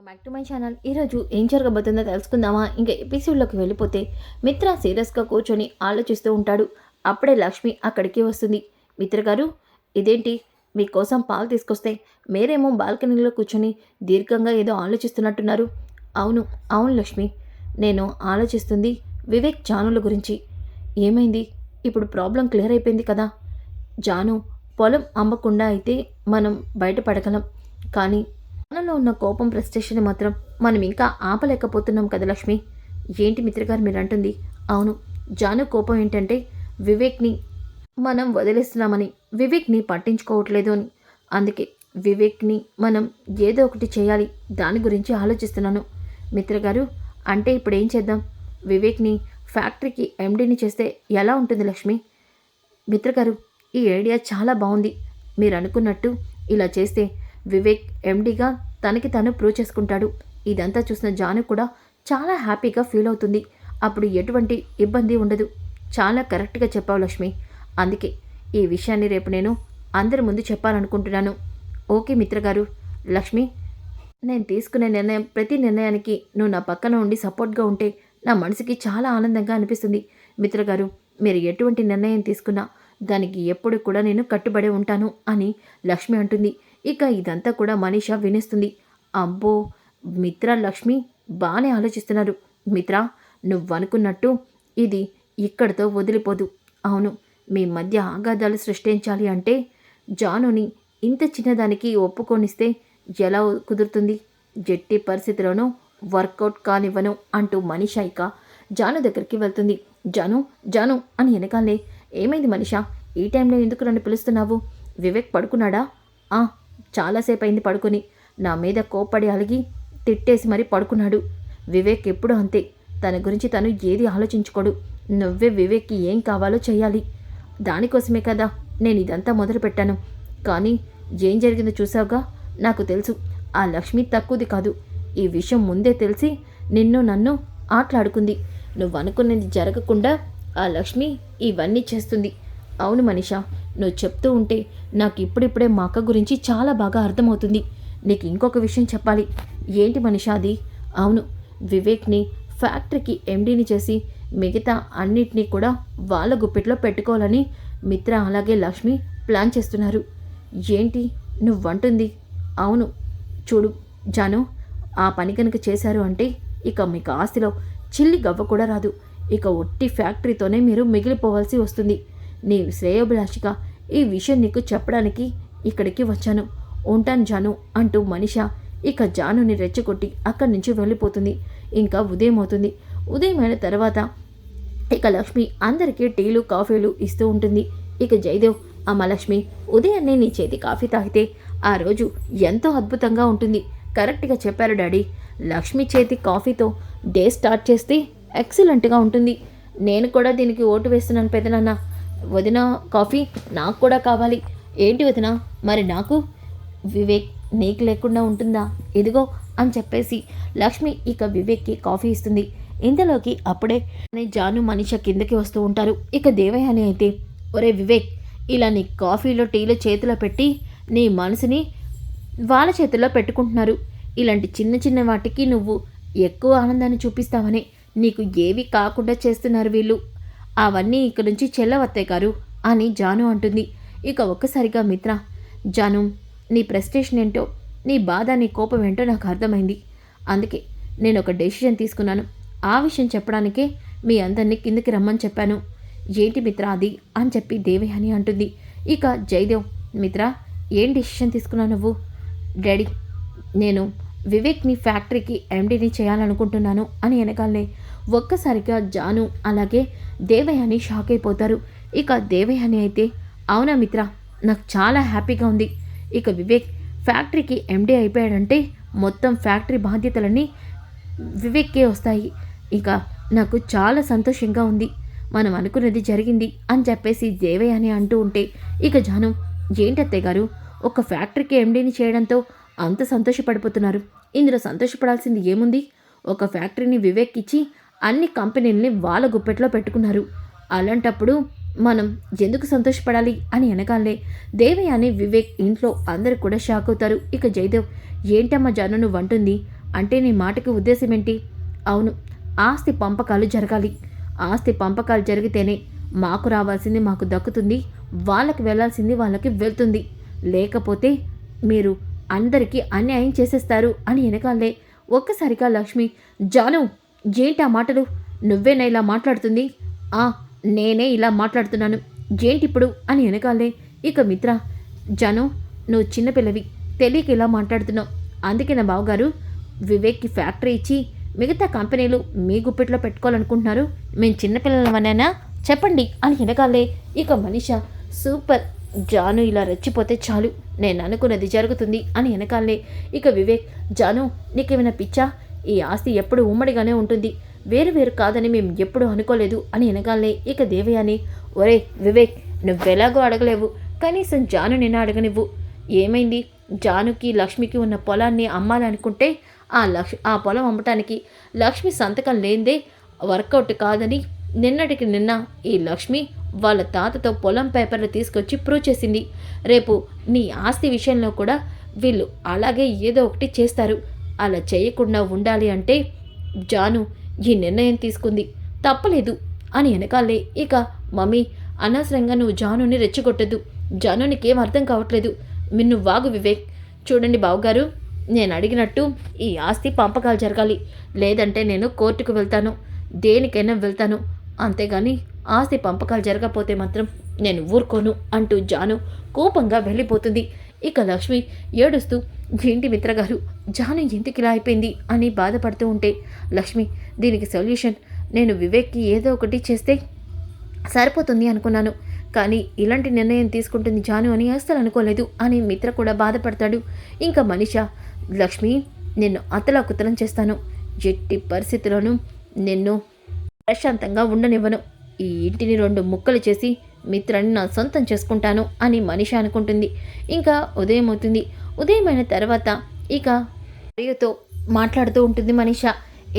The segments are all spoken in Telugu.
Back to my channel. ఈరోజు ఏం జరగబోతుందో తెలుసుకుందామా? ఇంకా ఎపిసోడ్లోకి వెళ్ళిపోతే మిత్ర సీరియస్గా కూర్చొని ఆలోచిస్తూ ఉంటాడు. అప్పుడే లక్ష్మి అక్కడికి వస్తుంది. మిత్ర గారు, ఇదేంటి మీకోసం పాలు తీసుకొస్తే మీరేమో బాల్కనీలో కూర్చొని దీర్ఘంగా ఏదో ఆలోచిస్తున్నట్టున్నారు. అవును అవును లక్ష్మి, నేను ఆలోచిస్తుంది వివేక్ జానుల గురించి. ఏమైంది? ఇప్పుడు ప్రాబ్లం క్లియర్ అయిపోయింది కదా. జాను పొలం అమ్మకుండా అయితే మనం బయటపడగలం, కానీ మనలో ఉన్న కోపం ఫ్రస్ట్రేషన్ మాత్రం మనం ఇంకా ఆపలేకపోతున్నాం కదా లక్ష్మి. ఏంటి మిత్రగారు మీరు అంటుంది? అవును, జాను కోపం ఏంటంటే వివేక్ని మనం వదిలేస్తున్నామని, వివేక్ని పట్టించుకోవట్లేదు అని. అందుకే వివేక్ని మనం ఏదో ఒకటి చేయాలి, దాని గురించి ఆలోచిస్తున్నాను. మిత్రగారు, అంటే ఇప్పుడు ఏం చేద్దాం? వివేక్ని ఫ్యాక్టరీకి ఎండీని చేస్తే ఎలా ఉంటుంది లక్ష్మి? మిత్రగారు, ఈ ఐడియా చాలా బాగుంది. మీరు అనుకున్నట్టు ఇలా చేస్తే వివేక్ ఎండీగా తనకి తను ప్రూవ్ చేసుకుంటాడు. ఇదంతా చూసిన జాను కూడా చాలా హ్యాపీగా ఫీల్ అవుతుంది. అప్పుడు ఎటువంటి ఇబ్బంది ఉండదు. చాలా కరెక్ట్గా చెప్పావు లక్ష్మి. అందుకే ఈ విషయాన్ని రేపు నేను అందరి ముందు చెప్పాలనుకుంటున్నాను. ఓకే మిత్రగారు. లక్ష్మి, నేను తీసుకునే నిర్ణయం, ప్రతి నిర్ణయానికి నువ్వు నా పక్కన ఉండి సపోర్ట్గా ఉంటే నా మనసుకి చాలా ఆనందంగా అనిపిస్తుంది. మిత్రగారు, మీరు ఎటువంటి నిర్ణయం తీసుకున్నా దానికి ఎప్పుడు కూడా నేను కట్టుబడి ఉంటాను అని లక్ష్మి అంటుంది. ఇక ఇదంతా కూడా మనీషా వినేస్తుంది. అబ్బో, మిత్ర లక్ష్మి బాగానే ఆలోచిస్తున్నారు. మిత్ర, నువ్వనుకున్నట్టు ఇది ఇక్కడితో వదిలిపోదు. అవును, మీ మధ్య ఆఘాతాలు సృష్టించాలి అంటే జానుని ఇంత చిన్నదానికి ఒప్పుకొనిస్తే ఎలా కుదురుతుంది? జట్టి పరిస్థితిలోనూ వర్కౌట్ కానివ్వను అంటూ మనీషా ఇక జాను దగ్గరికి వెళ్తుంది. జాను జాను అని వెనకాలే, ఏమైంది మనీషా, ఈ టైంలో ఎందుకు నన్ను పిలుస్తున్నావు? వివేక్ పడుకున్నాడా? చాలాసేపు అయింది పడుకొని. నా మీద కోప్పడి అలిగి తిట్టేసి మరీ పడుకున్నాడు. వివేక్ ఎప్పుడూ అంతే, తన గురించి తను ఏది ఆలోచించుకోడు. నువ్వే వివేక్కి ఏం కావాలో చెయ్యాలి. దానికోసమే కదా నేను ఇదంతా మొదలుపెట్టాను. కానీ ఏం జరిగిందో చూసావుగా. నాకు తెలుసు ఆ లక్ష్మి తక్కువది కాదు. ఈ విషయం ముందే తెలిసి నిన్ను నన్ను ఆటలాడుకుంది. నువ్వు అనుకున్నది జరగకుండా ఆ లక్ష్మి ఇవన్నీ చేస్తుంది. అవును మనీషా, నువ్వు చెప్తూ ఉంటే నాకు ఇప్పుడిప్పుడే మా అక్క గురించి చాలా బాగా అర్థమవుతుంది. నీకు ఇంకొక విషయం చెప్పాలి. ఏంటి మనీషా అది? అవును, వివేక్ని ఫ్యాక్టరీకి ఎండీని చేసి మిగతా అన్నిటినీ కూడా వాళ్ళ గుప్పిట్లో పెట్టుకోవాలని మిత్ర అలాగే లక్ష్మి ప్లాన్ చేస్తున్నారు. ఏంటి నువ్వంటుంది? అవును, చూడు జాను, ఆ పని కనుక చేశారు అంటే ఇక మీకు ఆస్తిలో చిల్లి గవ్వ కూడా రాదు. ఇక ఒట్టి ఫ్యాక్టరీతోనే మీరు మిగిలిపోవాల్సి వస్తుంది. నీ శ్రేయోభిలాషిగా ఈ విషయం నీకు చెప్పడానికి ఇక్కడికి వచ్చాను. ఉంటాను జాను అంటూ మనీషా ఇక జానుని రెచ్చగొట్టి అక్కడి నుంచి వెళ్ళిపోతుంది. ఇంకా ఉదయం అవుతుంది. ఉదయం అయిన తర్వాత ఇక లక్ష్మి అందరికీ టీలు కాఫీలు ఇస్తూ ఉంటుంది. ఇక జయదేవ్, అమ్మ లక్ష్మి, ఉదయాన్నే నీ చేతి కాఫీ తాగితే ఆ రోజు ఎంతో అద్భుతంగా ఉంటుంది. కరెక్ట్గా చెప్పారు డాడీ. లక్ష్మి చేతి కాఫీతో డే స్టార్ట్ చేస్తే ఎక్సలెంట్గా ఉంటుంది. నేను కూడా దీనికి ఓటు వేస్తున్నాను పెదనాన్న. వదిన కాఫీ నాకు కూడా కావాలి. ఏంటి వదిన, మరి నాకు? వివేక్, నీకు లేకుండా ఉంటుందా? ఇదిగో అని చెప్పేసి లక్ష్మి ఇక వివేక్కి కాఫీ ఇస్తుంది. ఇంతలోకి అప్పుడే జాను మనీషా కిందకి వస్తూ ఉంటారు. ఇక దేవయాని అయితే, ఒరే వివేక్, ఇలా నీ కాఫీలో టీలో చేతిలో పెట్టి నీ మనసుని వాళ్ళ చేతుల్లో పెట్టుకుంటున్నారు. ఇలాంటి చిన్న చిన్న వాటికి నువ్వు ఎక్కువ ఆనందాన్ని చూపిస్తావని నీకు ఏవి కాకుండా చేస్తున్నారు వీళ్ళు. అవన్నీ ఇక్కడి నుంచి చెల్లవత్తాయి గారు అని జాను అంటుంది. ఇక ఒక్కసారిగా మిత్ర, జాను, నీ ప్రెస్టేషన్ ఏంటో, నీ బాధ, నీ కోపం ఏంటో నాకు అర్థమైంది. అందుకే నేను ఒక డెసిషన్ తీసుకున్నాను. ఆ విషయం చెప్పడానికే మీ అందరినీ కిందకి రమ్మని చెప్పాను. ఏంటి మిత్ర అది అని చెప్పి దేవయాని అంటుంది. ఇక జయదేవ్, మిత్ర, ఏం డెసిషన్ తీసుకున్నావు నువ్వు? డాడీ, నేను వివేక్ని ఫ్యాక్టరీకి ఎండీని చేయాలనుకుంటున్నాను అని వెనకాలే ఒక్కసారిగా జాను అలాగే దేవయాని షాక్ అయిపోతారు. ఇక దేవయాని అయితే, అవునా మిత్ర, నాకు చాలా హ్యాపీగా ఉంది. ఇక వివేక్ ఫ్యాక్టరీకి ఎండీ అయిపోయాడంటే మొత్తం ఫ్యాక్టరీ బాధ్యతలన్నీ వివేక్కే వస్తాయి. ఇక నాకు చాలా సంతోషంగా ఉంది. మనం అనుకున్నది జరిగింది అని చెప్పేసి దేవయాని అంటూ ఉంటే ఇక జాను, ఏంటత్తయ్య గారు, ఒక ఫ్యాక్టరీకి ఎండీని చేయడంతో అంత సంతోషపడిపోతున్నారు? ఇందులో సంతోషపడాల్సింది ఏముంది? ఒక ఫ్యాక్టరీని వివేక్ ఇచ్చి అన్ని కంపెనీలని వాళ్ళ గుప్పెట్లో పెట్టుకున్నారు. అలాంటప్పుడు మనం ఎందుకు సంతోషపడాలి అని వెనకాలే దేవయాని వివేక్ ఇంట్లో అందరూ కూడా షాక్ అవుతారు. ఇక జయదేవ్, ఏంటమ్మా జాను నువ్వు అంటుంది? అంటే నీ మాటకి ఉద్దేశం ఏంటి? అవును, ఆస్తి పంపకాలు జరగాలి. ఆస్తి పంపకాలు జరిగితేనే మాకు రావాల్సింది మాకు దక్కుతుంది, వాళ్ళకి వెళ్ళాల్సింది వాళ్ళకి వెళ్తుంది. లేకపోతే మీరు అందరికీ అన్యాయం చేసేస్తారు అని వెనకాలే ఒక్కసారిగా లక్ష్మి, జాను ఏంటి ఆ మాటలు? నువ్వేనా ఇలా మాట్లాడుతుంది? ఆ, నేనే ఇలా మాట్లాడుతున్నాను. ఏంటిప్పుడు అని వెనకాలే ఇక మిత్ర, జాను నువ్వు చిన్నపిల్లవి, తెలియక ఇలా మాట్లాడుతున్నావు. అందుకే నా బావగారు వివేక్కి ఫ్యాక్టరీ ఇచ్చి మిగతా కంపెనీలు మీ గుప్పెట్లో పెట్టుకోవాలనుకుంటున్నారు. మేము చిన్నపిల్లలమనేనా చెప్పండి అని వెనకాలే ఇక మనీష, సూపర్, జాను ఇలా రెచ్చిపోతే చాలు, నేను అనుకున్నది జరుగుతుంది అని వెనకాలే ఇక వివేక్, జాను నీకేమైనా పిచ్చా? ఈ ఆస్తి ఎప్పుడు ఉమ్మడిగానే ఉంటుంది, వేరు వేరు కాదని మేము ఎప్పుడూ అనుకోలేదు అని వెనకాలే ఇక దేవయాని, ఒరే వివేక్, నువ్వెలాగో అడగలేవు, కనీసం జాను నిన్న అడగనివ్వు. ఏమైంది? జానుకి లక్ష్మికి ఉన్న పొలాన్ని అమ్మాలనుకుంటే ఆ పొలం అమ్మటానికి లక్ష్మి సంతకం లేనిదే వర్కౌట్ కాదని నిన్నటికి నిన్న ఈ లక్ష్మి వాళ్ళ తాతతో పొలం పేపర్లు తీసుకొచ్చి ప్రూవ్ చేసింది. రేపు నీ ఆస్తి విషయంలో కూడా వీళ్ళు అలాగే ఏదో ఒకటి చేస్తారు. అలా చేయకుండా ఉండాలి అంటే జాను ఈ నిర్ణయం తీసుకుంది, తప్పలేదు అని వెనకాలే ఇక, మమ్మీ అనవసరంగా నువ్వు జానుని రెచ్చగొట్టద్దు, జానునికేం అర్థం కావట్లేదు, నిన్ను వాగు వివేక్. చూడండి బావగారు, నేను అడిగినట్టు ఈ ఆస్తి పంపకాలు జరగాలి, లేదంటే నేను కోర్టుకు వెళ్తాను, దేనికైనా వెళ్తాను, అంతేగాని ఆస్తి పంపకాలు జరగకపోతే మాత్రం నేను ఊరుకోను అంటూ జాను కోపంగా వెళ్ళిపోతుంది. ఇక లక్ష్మి ఏడుస్తూ, ఏంటి మిత్రగారు, జాను ఎందుకు ఇలా అయిపోయింది అని బాధపడుతూ ఉంటే, లక్ష్మి దీనికి సొల్యూషన్ నేను వివేక్కి ఏదో ఒకటి చేస్తే సరిపోతుంది అనుకున్నాను, కానీ ఇలాంటి నిర్ణయం తీసుకుంటుంది జాను అని అస్సలు అనుకోలేదు అని మిత్ర కూడా బాధపడతాడు. ఇంకా మనీష, లక్ష్మి నిన్ను అతలాకుతలం చేస్తాను, ఎట్టి పరిస్థితుల్లోనూ నిన్ను ప్రశాంతంగా ఉండనివ్వను, ఈ ఇంటిని 2 ముక్కలు చేసి మిత్రాన్ని నా సొంతం చేసుకుంటాను అని మనీష అనుకుంటుంది. ఇంకా ఉదయం అవుతుంది. ఉదయమైన తర్వాత ఇక మరియుతో మాట్లాడుతూ ఉంటుంది మనీష.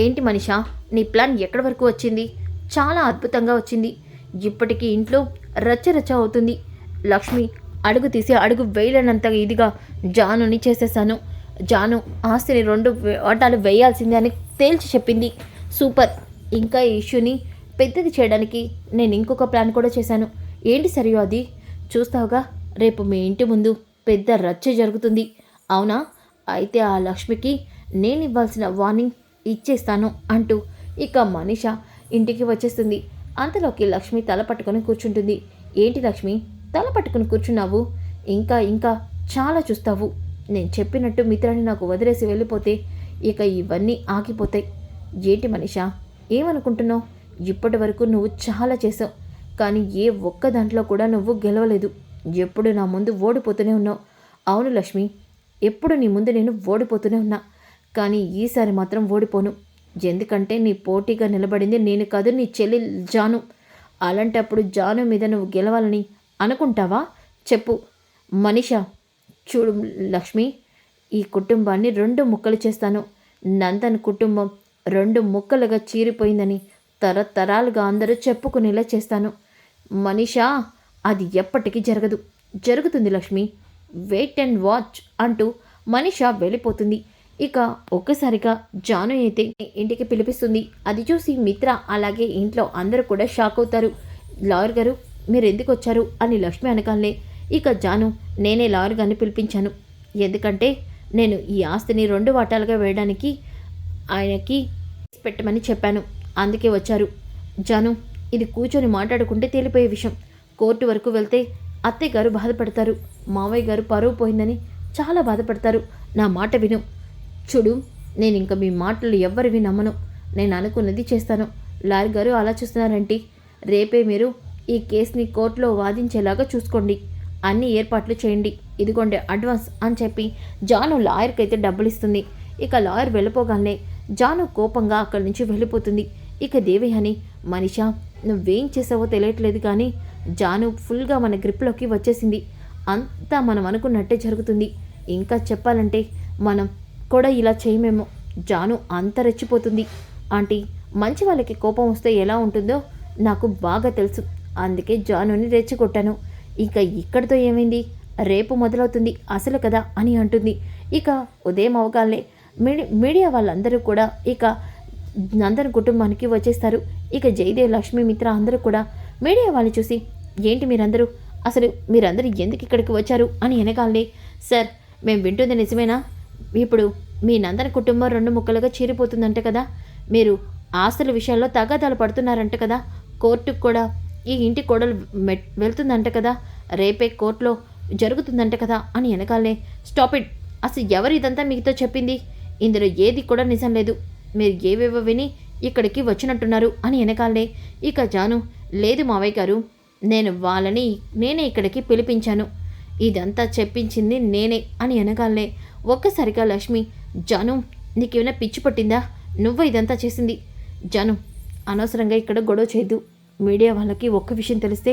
ఏంటి మనీష, నీ ప్లాన్ ఎక్కడి వరకు వచ్చింది? చాలా అద్భుతంగా వచ్చింది. ఇప్పటికీ ఇంట్లో రచ్చరచ్చ అవుతుంది. లక్ష్మి అడుగు తీసి అడుగు వేయలేనంత ఇదిగా జానుని చేసేసాను. జాను ఆస్తిని 2 వాటాలు వేయాల్సిందే అని తేల్చి చెప్పింది. సూపర్. ఇంకా ఈ ఇష్యూని పెద్దది చేయడానికి నేను ఇంకొక ప్లాన్ కూడా చేశాను. ఏంటి సరియో అది? చూస్తావుగా, రేపు మీ ఇంటి ముందు పెద్ద రచ్చ జరుగుతుంది. అవునా? అయితే ఆ లక్ష్మికి నేను ఇవ్వాల్సిన వార్నింగ్ ఇచ్చేస్తాను అంటూ ఇక మనీష ఇంటికి వచ్చేస్తుంది. అంతలోకి లక్ష్మి తల పట్టుకొని కూర్చుంటుంది. ఏంటి లక్ష్మి, తల పట్టుకొని కూర్చున్నావు? ఇంకా ఇంకా చాలా చూస్తావు. నేను చెప్పినట్టు మిత్రాన్ని నాకు వదిలేసి వెళ్ళిపోతే ఇక ఇవన్నీ ఆగిపోతాయి. ఏంటి మనీష, ఏమనుకుంటున్నావు? ఇప్పటి వరకు నువ్వు చాలా చేసావు, కానీ ఏ ఒక్క దాంట్లో కూడా నువ్వు గెలవలేదు. ఎప్పుడు నా ముందు ఓడిపోతూనే ఉన్నావు. అవును లక్ష్మి, ఎప్పుడు నీ ముందు నేను ఓడిపోతూనే ఉన్నా, కానీ ఈసారి మాత్రం ఓడిపోను. ఎందుకంటే నీ పోటీగా నిలబడింది నేను కాదు, నీ చెల్లి జాను. అలాంటప్పుడు జాను మీద నువ్వు గెలవాలని అనుకుంటావా? చెప్పు మనీష. చూడు లక్ష్మి, ఈ కుటుంబాన్ని 2 ముక్కలు చేస్తాను. నందన్ కుటుంబం 2 ముక్కలుగా చీరిపోయిందని తరతరాలుగా అందరూ చెప్పుకునేలా చేస్తాను. మనీషా, అది ఎప్పటికీ జరగదు. జరుగుతుంది లక్ష్మి, వెయిట్ అండ్ వాచ్ అంటూ మనీష వెళ్ళిపోతుంది. ఇక ఒక్కసారిగా జాను అయితే ఇంటికి పిలిపిస్తుంది. అది చూసి మిత్ర అలాగే ఇంట్లో అందరూ కూడా షాక్ అవుతారు. లాయర్ గారు, మీరు ఎందుకు వచ్చారు అని లక్ష్మి అనగానే ఇక జాను, నేనే లాయర్ గారిని పిలిపించాను. ఎందుకంటే నేను ఈ ఆస్తిని 2 వాటాలుగా వేయడానికి ఆయనకి పెట్టమని చెప్పాను, అందుకే వచ్చారు. జాను, ఇది కూర్చొని మాట్లాడుకుంటే తేలిపోయే విషయం. కోర్టు వరకు వెళ్తే అత్తయ్య గారు బాధపడతారు, మావయ్య గారు పరువు పోయిందని చాలా బాధపడతారు. నా మాట విను. చూడు, నేను ఇంకా మీ మాటలు ఎవ్వరివి నమ్మను. నేను అనుకున్నది చేస్తాను. లాయర్ గారు అలా చూస్తున్నారంటే రేపే మీరు ఈ కేసుని కోర్టులో వాదించేలాగా చూసుకోండి, అన్ని ఏర్పాట్లు చేయండి, ఇదిగోండి అడ్వాన్స్ అని చెప్పి జాను లాయర్కి అయితే డబ్బులు ఇస్తుంది. ఇక లాయర్ వెళ్ళిపోగానే జాను కోపంగా అక్కడి నుంచి వెళ్ళిపోతుంది. ఇక దేవయాని, మనీషా నువ్వేం చేసావో తెలియట్లేదు, కానీ జాను ఫుల్గా మన గ్రిప్లోకి వచ్చేసింది. అంతా మనం అనుకున్నట్టే జరుగుతుంది. ఇంకా చెప్పాలంటే మనం కూడా ఇలా చేయమేమో. జాను అంత రెచ్చిపోతుంది. ఆంటీ, మంచి వాళ్ళకి కోపం వస్తే ఎలా ఉంటుందో నాకు బాగా తెలుసు, అందుకే జానుని రెచ్చగొట్టాను. ఇక ఇక్కడితో ఏమైంది, రేపు మొదలవుతుంది అసలు కదా అని అంటుంది. ఇక ఉదయం అవగానే మీడియా వాళ్ళందరూ కూడా ఇక నందన్ కుటుంబానికి వచ్చేస్తారు. ఇక జయదేవ్, లక్ష్మి, మిత్ర అందరూ కూడా మీడియా వాళ్ళు చూసి, ఏంటి మీరందరూ, అసలు మీరందరూ ఎందుకు ఇక్కడికి వచ్చారు అని వెనకాలే, సార్ మేము వింటుంది నిజమేనా? ఇప్పుడు మీ నందన కుటుంబం 2 ముక్కలుగా చీరిపోతుందంట కదా, మీరు ఆస్తుల విషయాల్లో తగాదాలు పడుతున్నారంట కదా, కోర్టుకు కూడా ఈ ఇంటి కోడలు వెళ్తుందంట కదా, రేపే కోర్టులో జరుగుతుందంట కదా అని వెనకాలే, స్టాప్ ఇట్, అసలు ఎవరు ఇదంతా మీతో చెప్పింది? ఇందులో ఏది కూడా నిజం లేదు, మీరు ఏవేవో విని ఇక్కడికి వచ్చినట్టున్నారు అని వెనకాలే. ఇక జాను, లేదు మావయ్య గారు, నేనే ఇక్కడికి పిలిపించాను, ఇదంతా చెప్పించింది నేనే అని వెనకాలే. ఒక్కసారిగా లక్ష్మి, జాను నీకేమైనా పిచ్చి పట్టిందా, నువ్వు ఇదంతా చేసింది? జాను, అనవసరంగా ఇక్కడ గొడవ చేయొద్దు, మీడియా వాళ్ళకి ఒక్క విషయం తెలిస్తే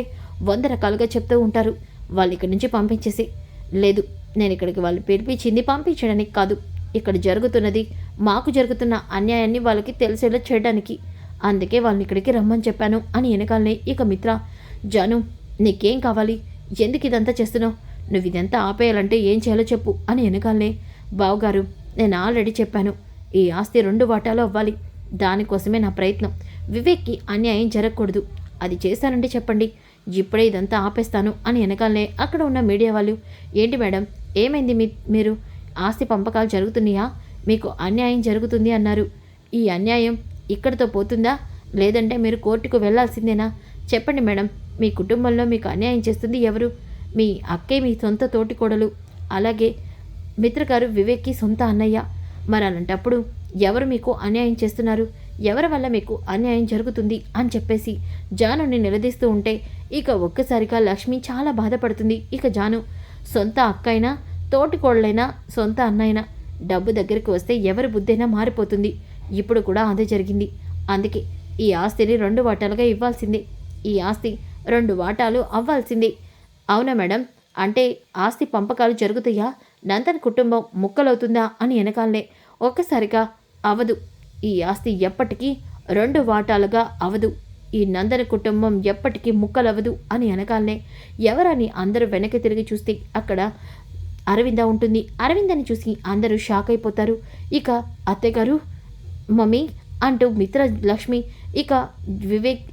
100 రకాలుగా చెప్తూ ఉంటారు, వాళ్ళు ఇక్కడి నుంచి పంపించేసి. లేదు, నేను ఇక్కడికి వాళ్ళు పిలిపించింది పంపించడానికి కాదు, ఇక్కడ జరుగుతున్నది, మాకు జరుగుతున్న అన్యాయాన్ని వాళ్ళకి తెలిసేలా చేయడానికి, అందుకే వాళ్ళని ఇక్కడికి రమ్మని చెప్పాను అని వెనకాలనే. ఇక మిత్ర, జాను నీకేం కావాలి, ఎందుకు ఇదంతా చేస్తున్నావు, నువ్వు ఇదంతా ఆపేయాలంటే ఏం చేయాలో చెప్పు అని వెనకాలనే. బావగారు, నేను ఆల్రెడీ చెప్పాను, ఈ ఆస్తి 2 వాటాలు అవ్వాలి, దానికోసమే నా ప్రయత్నం, వివేక్కి అన్యాయం జరగకూడదు, అది చేశానంటే చెప్పండి, ఇప్పుడే ఇదంతా ఆపేస్తాను అని వెనకాలనే. అక్కడ ఉన్న మీడియా వాళ్ళు, ఏంటి మేడం, ఏమైంది, మీరు ఆస్తి పంపకాలు జరుగుతున్నాయా, మీకు అన్యాయం జరుగుతుంది అన్నారు, ఈ అన్యాయం ఇక్కడితో పోతుందా, లేదంటే మీరు కోర్టుకు వెళ్లాల్సిందేనా? చెప్పండి మేడం, మీ కుటుంబంలో మీకు అన్యాయం చేస్తుంది ఎవరు? మీ అక్కే మీ సొంత తోటికోడలు, అలాగే మిత్రగారు వివేక్కి సొంత అన్నయ్య, మరి అలాంటప్పుడు ఎవరు మీకు అన్యాయం చేస్తున్నారు, ఎవరి వల్ల మీకు అన్యాయం జరుగుతుంది అని చెప్పేసి జానుని నిలదీస్తూ ఉంటే, ఇక ఒక్కసారిగా లక్ష్మి చాలా బాధపడుతుంది. ఇక జాను, సొంత అక్కైనా తోటికోడలైనా సొంత అన్నైనా డబ్బు దగ్గరికి వస్తే ఎవరి బుద్ధైనా మారిపోతుంది, ఇప్పుడు కూడా అదే జరిగింది, అందుకే ఈ ఆస్తిని 2 వాటాలుగా ఇవ్వాల్సిందే, ఈ ఆస్తి 2 వాటాలు అవ్వాల్సిందే. అవునా మేడం, అంటే ఆస్తి పంపకాలు జరుగుతాయా, నందన్ కుటుంబం ముక్కలవుతుందా అని వెనకాలనే. ఒక్కసారిగా అవదు, ఈ ఆస్తి ఎప్పటికీ 2 వాటాలుగా అవదు, ఈ నందన కుటుంబం ఎప్పటికీ ముక్కలవ్వదు అని వెనకాలనే. ఎవరని అందరూ వెనక్కి తిరిగి చూస్తే అక్కడ అరవింద ఉంటుంది. అరవిందని చూసి అందరూ షాక్ అయిపోతారు. ఇక అత్తయ్యగారు, మమ్మీ అంటూ మిత్ర, లక్ష్మి, ఇక వివేక్,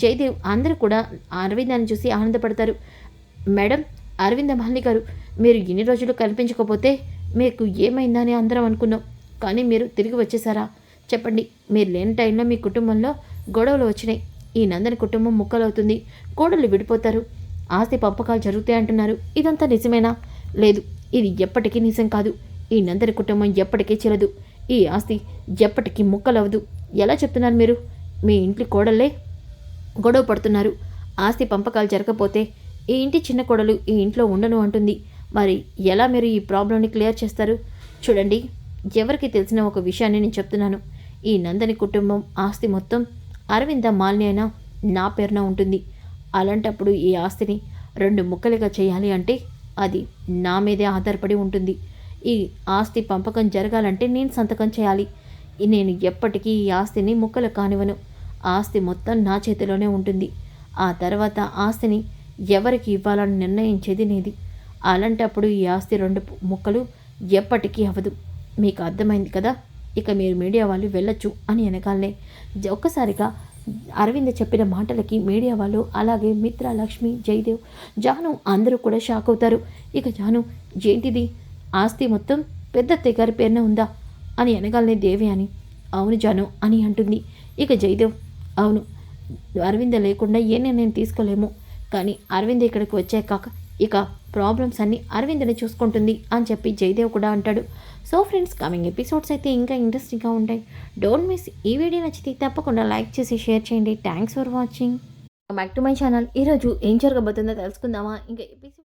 జయదేవ్ అందరూ కూడా అరవిందాన్ని చూసి ఆనందపడతారు. మేడం, అరవింద మహల్ని గారు, మీరు ఇన్ని రోజులు కనిపించకపోతే మీకు ఏమైందని అందరం అనుకున్నాం, కానీ మీరు తిరిగి వచ్చేసారా? చెప్పండి, మీరు లేని టైంలో మీ కుటుంబంలో గొడవలు వచ్చినాయి, ఈ నందన కుటుంబం ముక్కలవుతుంది, కోడళ్ళు విడిపోతారు, ఆస్తి పంపకాలు జరుగుతాయి అంటున్నారు, ఇదంతా నిజమేనా? లేదు, ఇది ఎప్పటికీ నిజం కాదు, ఈ నందన కుటుంబం ఎప్పటికీ చెల్లదు, ఈ ఆస్తి ఎప్పటికీ ముక్కలవదు. ఎలా చెప్తున్నారు మీరు? మీ ఇంటి కోడళ్ళే గొడవ పడుతున్నారు, ఆస్తి పంపకాలు జరగకపోతే ఈ ఇంటి చిన్న కోడలు ఈ ఇంట్లో ఉండను అంటుంది, మరి ఎలా మీరు ఈ ప్రాబ్లంని క్లియర్ చేస్తారు? చూడండి, ఎవరికి తెలిసిన ఒక విషయాన్ని నేను చెప్తున్నాను, ఈ నందని కుటుంబం ఆస్తి మొత్తం అరవింద మాలిని అయినా నా పేరున ఉంటుంది, అలాంటప్పుడు ఈ ఆస్తిని 2 ముక్కలుగా చేయాలి అంటే అది నా మీదే ఆధారపడి ఉంటుంది, ఈ ఆస్తి పంపకం జరగాలంటే నేను సంతకం చేయాలి, నేను ఎప్పటికీ ఈ ఆస్తిని ముక్కలు కానివ్వను, ఆస్తి మొత్తం నా చేతిలోనే ఉంటుంది, ఆ తర్వాత ఆస్తిని ఎవరికి ఇవ్వాలని నిర్ణయించేది నేది, అలాంటప్పుడు ఈ ఆస్తి 2 ముక్కలు ఎప్పటికీ అవ్వదు, మీకు అర్థమైంది కదా, ఇక మీరు మీడియా వాళ్ళు వెళ్ళొచ్చు అని వెనకాలనే. ఒక్కసారిగా అరవింద్ చెప్పిన మాటలకి మీడియా వాళ్ళు, అలాగే మిత్ర, లక్ష్మి, జయదేవ్, జాను అందరూ కూడా షాక్ అవుతారు. ఇక జాను, ఏంటిది, ఆస్తి మొత్తం పెద్ద తెగారి పేరున ఉందా అని వెనకాలనే దేవి అని, అవును జాను అని అంటుంది. ఇక జయదేవ్, అవును, అరవింద లేకుండా ఏ నిర్ణయం తీసుకోలేము, కానీ అరవింద్ ఇక్కడికి వచ్చాక ఇక ప్రాబ్లమ్స్ అన్నీ అరవిందని చూసుకుంటుంది అని చెప్పి జయదేవ్ కూడా అంటాడు. సో ఫ్రెండ్స్, కమింగ్ ఎపిసోడ్స్ అయితే ఇంకా ఇంట్రెస్టింగ్గా ఉంటాయి. Don't miss. ఈ వీడియో నచ్చితే తప్పకుండా లైక్ చేసి షేర్ చేయండి. Thanks for watching. Back to my channel. ఈరోజు ఏం జరగబోతుందో తెలుసుకుందామా? ఇంకా ఎపిసోడ్